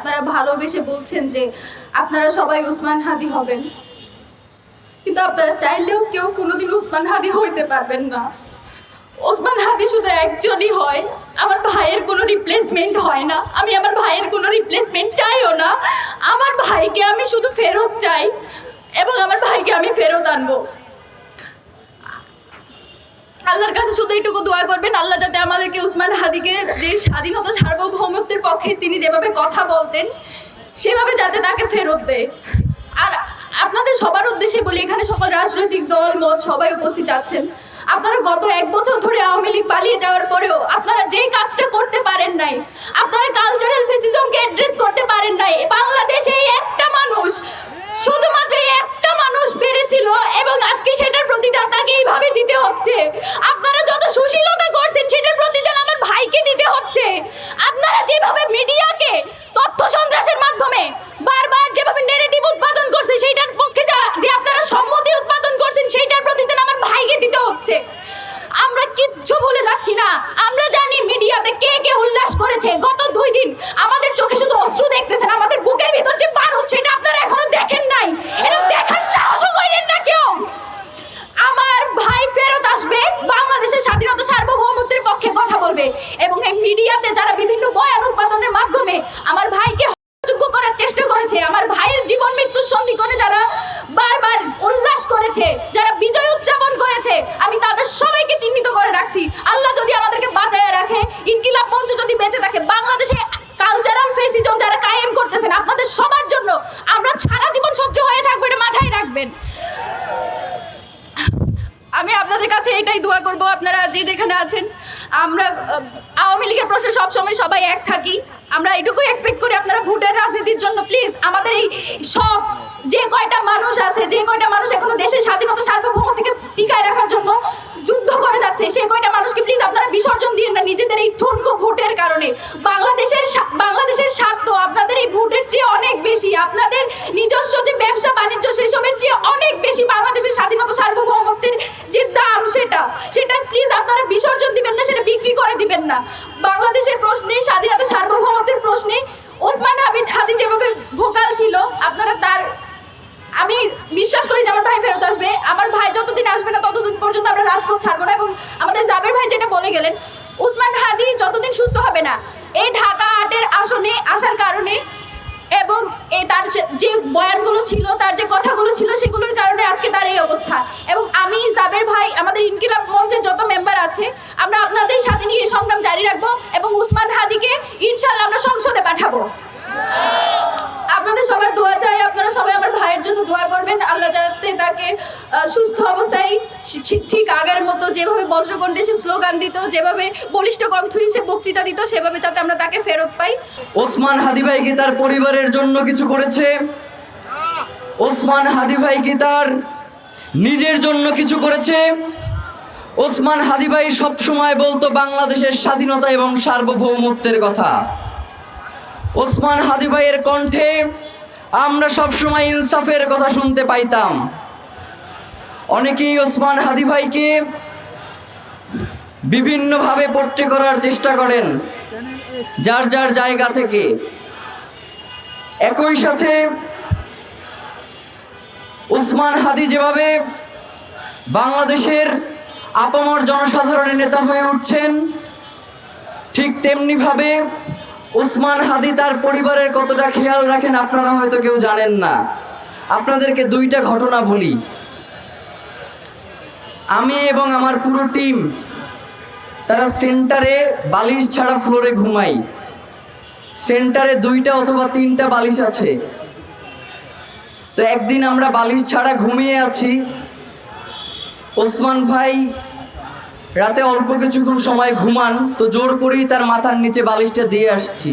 আপনারা ভালোবেসে বলছেন যে আপনারা সবাই ওসমান হাদি হবেন, কিন্তু আপনারা চাইলেও কেউ কোনোদিন ওসমান হাদি হইতে পারবেন না। ওসমান হাদি শুধু একজনই হয়, আমার ভাইয়ের কোনো রিপ্লেসমেন্ট হয় না। আমি আমার ভাইয়ের কোনো রিপ্লেসমেন্ট চাইও না। আমার ভাইকে আমি শুধু ফেরত চাই এবং আমার ভাইকে আমি ফেরত আনবো। আল্লাহর কাছে শুধু এইটুকু দোয়া করবেন, আল্লাহ যাতে আমাদেরকে ওসমান হাদিকে যে স্বাধীনতা সার্বভৌমত্বের পক্ষে তিনি যেভাবে কথা বলতেন সেভাবে যাতে তাকে ফেরত দেয়। আর আপনাদের সবার উদ্দেশ্যে বলি, এখানে সকল রাজনৈতিক দল মত সবাই উপস্থিত আছেন। আপনারা গত 1 বছর ধরে আওয়ামী লীগ পালিয়ে যাওয়ার পরেও আপনারা যে কাজটা করতে পারেন নাই, আপনারা কালচারাল ফেসিজমকে অ্যাড্রেস করতে পারেন নাই। বাংলাদেশে একটা মানুষ, শুধুমাত্র একটা মানুষ পেরেছিল এবং আজকে সেটার প্রতিদান তাকে এইভাবে দিতে হচ্ছে। আপনারা যত সুশীলতা করছেন সেটার প্রতিদান আমার ভাইকে দিতে হচ্ছে। আপনারা যেভাবে মিডিয়াকে তথ্য সন্ত্রাসের মাধ্যমে বারবার যেভাবে নেগেটিভ উৎপাদন করছে সেইটার পক্ষে যে আপনারা সম্মতি উৎপাদন করছেন সেইটার প্রতিদান আমার ভাইকে দিতে হচ্ছে। আমরা কিচ্ছু ভুলে যাচ্ছি না। আমরা জানি মিডিয়াতে কে কে উল্লাস করেছে। গত 2 দিন আমাদের চোখে শুধু অশ্রু দেখতেছেন, আমাদের বুকের ভিতর যে পার হচ্ছে এটা আপনারা এখনো দেখেন নাই। এটা দেখার সাহসও করেন না কেউ। আমার ভাই ফেরত আসবে, বাংলাদেশের স্বাধীনতা সার্বভৌমত্বের পক্ষে কথা বলবে এবং এই মিডিয়াতে যারা বিভিন্ন বয়ান উৎপাদনের মাধ্যমে আমার ভাইকে যোগ্য করার চেষ্টা করেছে, আমার ভাইয়ের জীবন মৃত্যুর সন্ধিক্ষণে যারা বারবার উল্লাস করেছে, যারা বিজয় উদযাপন করেছে, আমি তাদের সবাইকে চিহ্নিত করে রাখছি। আল্লাহ যদি আমাদেরকে বাঁচায় রাখে, ইনকিলাব মঞ্চ যদি বেঁচে থাকে, বাংলাদেশে কালচারাল ফেসিজম যারা কায়েম করতেছেন আপনাদের সবার জন্য আমরা সারা জীবন সহ্য হয়ে থাকবো, এটা মাথায় রাখবেন। আমি আপনাদের কাছে এটাই দোয়া করব, আপনারা যে যেখানে আছেন, আমরা আওয়ামী লীগের প্রশ্নে সবসময় সবাই এক থাকি। আমরা এটুকুই এক্সপেক্ট করি আপনারা ভোটের রাজনীতির জন্য প্লিজ আমাদের এই সব যে কয়টা মানুষ আছে, যে কয়টা মানুষ এখনো দেশের স্বাধীনতা সার্বভৌমত্বকে টিকায় রাখার জন্য যুদ্ধ করে যাচ্ছে, সেই কয়টা মানুষকে প্লিজ আপনারা বিসর্জন দিন না নিজেদের এই ঠুনকো ভোটের কারণে। বাংলাদেশের স্বার্থ আপনাদের এই ভোটের চেয়ে অনেক বেশি, আপনাদের নিজস্ব যে ব্যবসা বাণিজ্য সেসবের চেয়ে অনেক বেশি বাংলাদেশের স্বাধীনতা সার্বভৌমত্বের যে দাম সেটা প্লিজ আপনারা বিসর্জন দিবেন না, সেটা বিক্রি করে দিবেন না। বাংলাদেশের প্রশ্নে, স্বাধীনতা সার্বভৌমত্বের প্রশ্নে ওসমান হাদি যেভাবে ভোকাল ছিল, আপনারা তার, আমি বিশ্বাস করি যে আমার ভাই ফেরত আসবে। আমার ভাই যতদিন আসবে না ততদিন পর্যন্ত আমরা রাজপথ ছাড়বো না। এবং আমাদের জাবের ভাই যেটা বলে গেলেন, ওসমান হাদি যতদিন সুস্থ হবে না এই ঢাকা 8-এর আসনে আসার কারণে এবং তার যে বয়ানগুলো ছিল, তার যে কথাগুলো ছিল সেগুলোর কারণে আজকে তার এই অবস্থা। এবং আমি জাবের ভাই, আমাদের ইনকিলাব মঞ্চের যত মেম্বার আছে, আমরা আপনাদের সাথে নিয়ে সংগ্রাম জারি রাখবো এবং ওসমান হাদিকে ইনশাআল্লাহ আমরা সংসদে পাঠাবো। আপনাদের সবার দোয়া চাই, আপনারা সবাই আমার ভাইয়ের জন্য দোয়া করবেন। আল্লাহ যাতে তাকে সুস্থ অবস্থায় ঠিক আগের মতো যেভাবে বজ্রকণ্ঠে সে স্লোগান দিত, যেভাবে বলিষ্ঠ কণ্ঠে সে বক্তৃতা দিত, সেভাবে যাতে আমরা তাকে ফেরত পাই। ওসমান হাদি ভাই কি তার পরিবারের জন্য কিছু করেছে? ওসমান হাদি ভাই কি তার নিজের জন্য কিছু করেছে? ওসমান হাদি ভাই সবসময় বলতো বাংলাদেশের স্বাধীনতা এবং সার্বভৌমত্বের কথা। ওসমান হাদি ভাইয়ের কণ্ঠে আমরা সবসময় ইনসাফের কথা শুনতে পাইতাম। অনেকেই ওসমান হাদি ভাইকে বিভিন্নভাবে পোট্রে করার চেষ্টা করেন যার যার জায়গা থেকে। একই সাথে ওসমান হাদি যেভাবে বাংলাদেশের আপামর জনসাধারণের নেতা হয়ে উঠছেন, ঠিক তেমনিভাবে ওসমান হাদি তার পরিবারের কতটা খেয়াল রাখেন আপনারা হয়তো কেউ জানেন না। আপনাদেরকে 2টা ঘটনা বলি। আমি এবং আমার পুরো টিম তারা সেন্টারে বালিশ ছাড়া ফ্লোরে ঘুমাই। সেন্টারে 2টা অথবা 3টা বালিশ আছে। তো একদিন আমরা বালিশ ছাড়া ঘুমিয়ে আছি। ওসমান ভাই রাতে অল্প কিছুক্ষণ সময় ঘুমান, তো জোর করেই তার মাথার নিচে বালিশটা দিয়ে আসছি।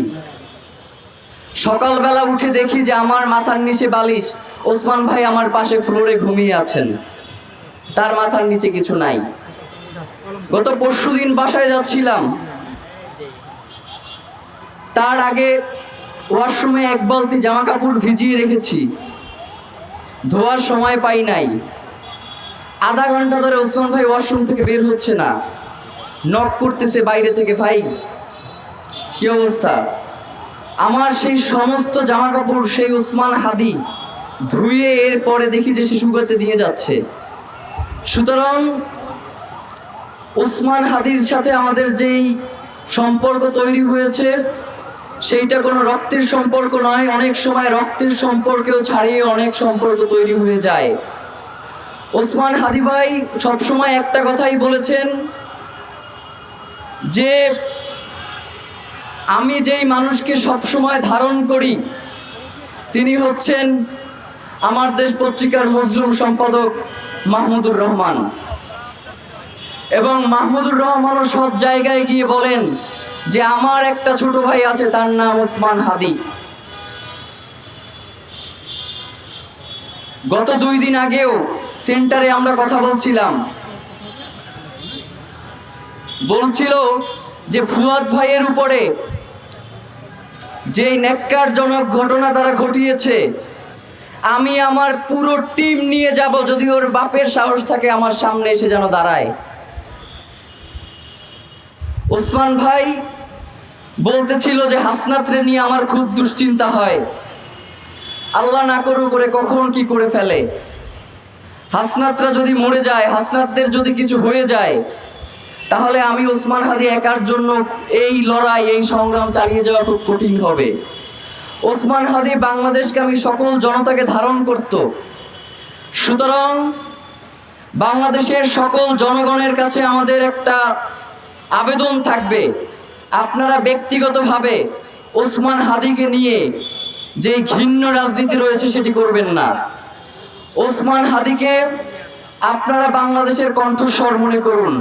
সকালবেলা উঠে দেখি যে আমার মাথার নিচে বালিশ, ওসমান ভাই আমার পাশে ফ্লোরে ঘুমিয়ে আছেন, তার মাথার নিচে কিছু নাই। গত পরশুদিন বাসায় যাচ্ছিলাম, তার আগে ওয়াশরুমে 1 বালতি জামা কাপড় ভিজিয়ে রেখেছি, ধোয়ার সময় পাই নাই। আধা ঘন্টা ধরে ওসমান ভাই ওয়াশরুম থেকে বের হচ্ছে না, নক করতেছে বাইরে থেকে, ভাই কি অবস্থা? আমার সেই সমস্ত জামা কাপড় সেই ওসমান হাদি ধুয়ে এরপরে দেখি যে সে শুকাতে দিয়ে যাচ্ছে। সুতরাং ওসমান হাদির সাথে আমাদের যেই সম্পর্ক তৈরি হয়েছে সেইটা কোনো রক্তের সম্পর্ক নয়। অনেক সময় রক্তের সম্পর্কেও ছাড়িয়ে অনেক সম্পর্ক তৈরি হয়ে যায়। ওসমান হাদি ভাই সবসময় একটা কথাই বলেছেন যে আমি যেই মানুষকে সবসময় ধারণ করি তিনি হচ্ছেন আমার দেশ পত্রিকার মজলুম সম্পাদক মাহমুদুর রহমান। এবং মাহমুদুর রহমানও সব জায়গায় গিয়ে বলেন যে আমার একটা ছোট ভাই আছে, তার নাম ওসমান হাদি। গত 2 দিন আগেও সেন্টারে আমরা কথা বলছিল যে ফুয়াদ ভাইয়ের উপরে যেই ন্যাক্কারজনক ঘটনা তারা ঘটিয়েছে, আমি আমার পুরো টিম নিয়ে যাব যদি ওর বাপের সাহস থাকে আমার সামনে এসে যেন দাঁড়ায়। ওসমান ভাই বলতেছিল যে হাসনাতরে নিয়ে আমার খুব দুশ্চিন্তা হয়, আল্লাহ না করুক করে কখন কি করে ফেলে, হাসনাতরা যদি মরে যায়, হাসনাতদের যদি কিছু হয়ে যায়, তাহলে আমি ওসমান হাদি একার জন্য এই লড়াই এই সংগ্রাম চালিয়ে যাওয়া খুব কঠিন হবে। ওসমান হাদি বাংলাদেশকে আমি সকল জনতাকে ধারণ করত। সুতরাং বাংলাদেশের সকল জনগণের কাছে আমাদের একটা আবেদন থাকবে, আপনারা ব্যক্তিগতভাবে ওসমান হাদিকে নিয়ে যেই ঘৃণ্য রাজনীতি রয়েছে সেটি করবেন না। ওসমান হাদিকে আপনারা বাংলাদেশের কণ্ঠস্বর মনে করুন।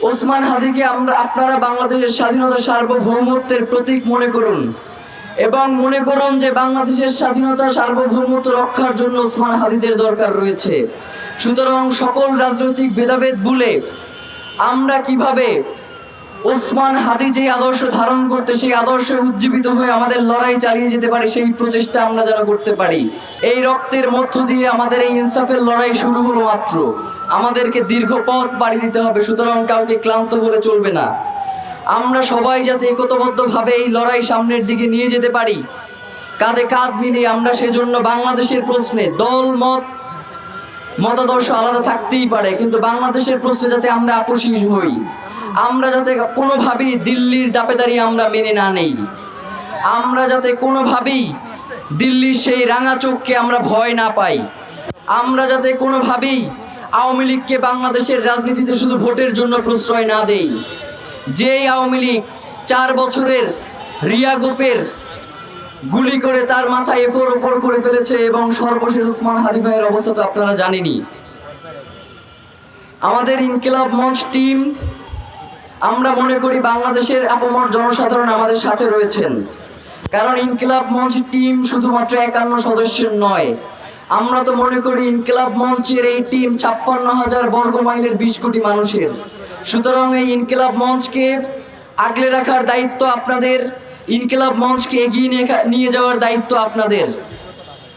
ওসমান হাদিকে আপনারা বাংলাদেশের স্বাধীনতা সার্বভৌমত্বের প্রতীক মনে করুন এবং মনে করুন যে বাংলাদেশের স্বাধীনতা সার্বভৌমত্ব রক্ষার জন্য ওসমান হাদিদের দরকার রয়েছে। সুতরাং সকল রাজনৈতিক ভেদাভেদ ভুলে আমরা কিভাবে ওসমান হাদি যে আদর্শ ধারণ করতে সেই আদর্শে উজ্জীবিত হয়ে আমাদের লড়াই চালিয়ে যেতে পারি, সেই প্রচেষ্টা আমরা যেন করতে পারি। এই রক্তের মধ্য দিয়ে আমাদের এই ইনসাফের লড়াই শুরু হলো মাত্র, আমাদেরকে দীর্ঘ পথ পাড়ি দিতে হবে। সুতরাং কাউকে ক্লান্ত হলে চলবে না। আমরা সবাই যাতে একতাবদ্ধভাবে এই লড়াই সামনের দিকে নিয়ে যেতে পারি, কাঁধে কাঁধ মিলিয়ে আমরা সেজন্য বাংলাদেশের প্রশ্নে দল মতাদর্শ আলাদা থাকতেই পারে, কিন্তু বাংলাদেশের প্রশ্নে যাতে আমরা আপোষী হই, আমরা যাতে কোনোভাবেই দিল্লির দাপেদারি আমরা মেনে না নেই, আমরা যাতে কোনোভাবেই দিল্লির সেই রাঙা চোখকে আমরা ভয় না পাই, আমরা যাতে কোনোভাবেই আওয়ামী লীগকে বাংলাদেশের রাজনীতিতে শুধু ভোটের জন্য প্রশ্রয় না দেই। যেই আওয়ামী লীগ 4 বছরের রিয়া গোপের গুলি করে তার মাথায় এপর ওপর করে ফেলেছে এবং সর্বশেষ ওসমান হাদি ভাইয়ের অবস্থা তো আপনারা জানেনই। আমাদের ইনকিলাব মঞ্চ টিম, আমরা মনে করি বাংলাদেশের আপামর জনসাধারণ আমাদের সাথে রয়েছেন, কারণ ইনকিলাব মঞ্চ টিম শুধুমাত্র 51 সদস্যের নয়। আমরা তো মনে করি ইনকিলাব মঞ্চের এই টিম 56,000 বর্গ মাইলের 20 কোটি মানুষের। সুতরাং এই ইনকিলাব মঞ্চকে আগলে রাখার দায়িত্ব আপনাদের, ইনকিলাব মঞ্চকে এগিয়ে নিয়ে যাওয়ার দায়িত্ব আপনাদের।